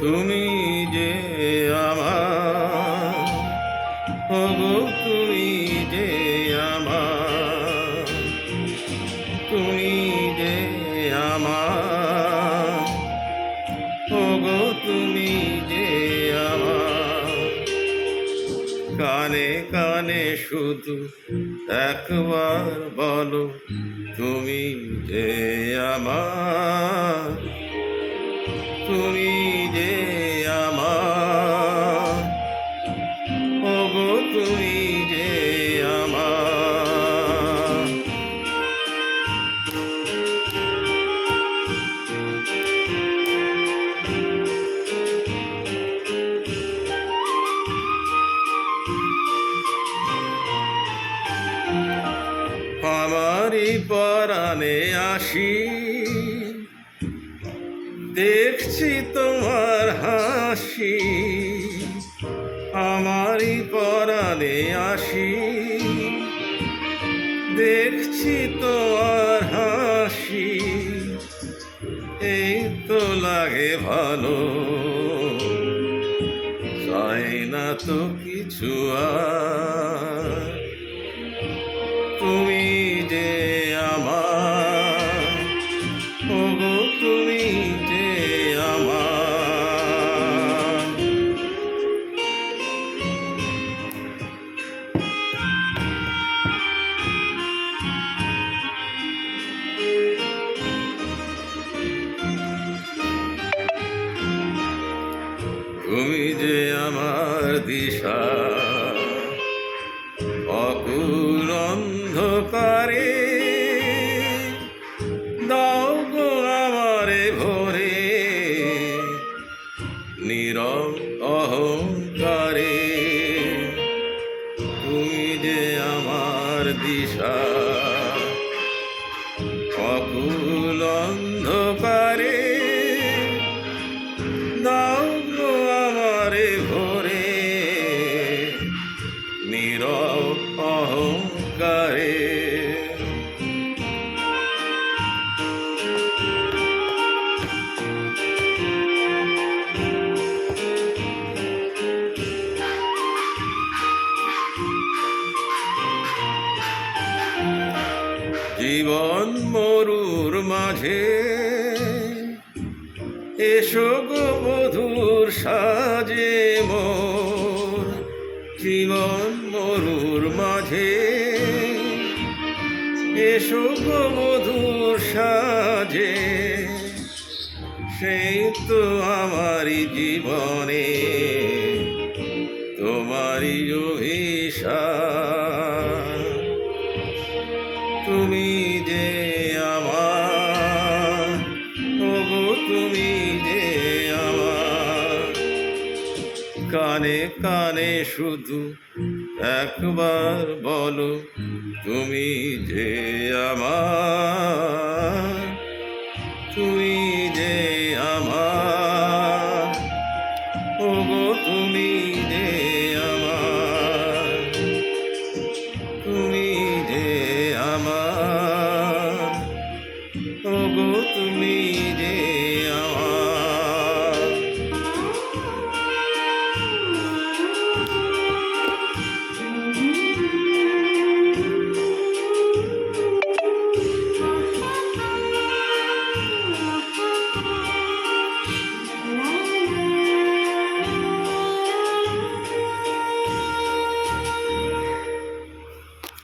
তুমি যে আমার, ওগো তুমি যে আমার, তুমি যে আমার, ওগো তুমি যে আমার। কানে কানে শুধু একবার বলো, তুমি যে আমার, তুমি যে আমার, ওগো তুমি যে আমার। আমারই পরাণে আসি, দেখছি তোমার হাসি। আমারই পরাণে আসি, দেখছি তোমার হাসি। এই তো লাগে ভালো, চাই না তো কিছু আর। তুমি যে আমার, ওগো তুমি যে আমার। তুমি যে আমার দিশা, অকুল অন্ধকারে দাও গো আমারে ভরে, নীরব অহংকারে। তুমি যে আমার দিশা, অকুল অন্ধকারে দাও গো আমারে ভরে, নীরব অহংকারে। জীবন মরুর মাঝে এসো গো বধুর সাজে মোর। জীবন মরুর মাঝে এসো গো বধুর সাজে। সেই তো আমারই জীবনে তোমারই অভিশাপ। তুমি যে আমার, ওগো তুমি যে আমার। কানে কানে শুধু একবার বলো, তুমি যে আমার।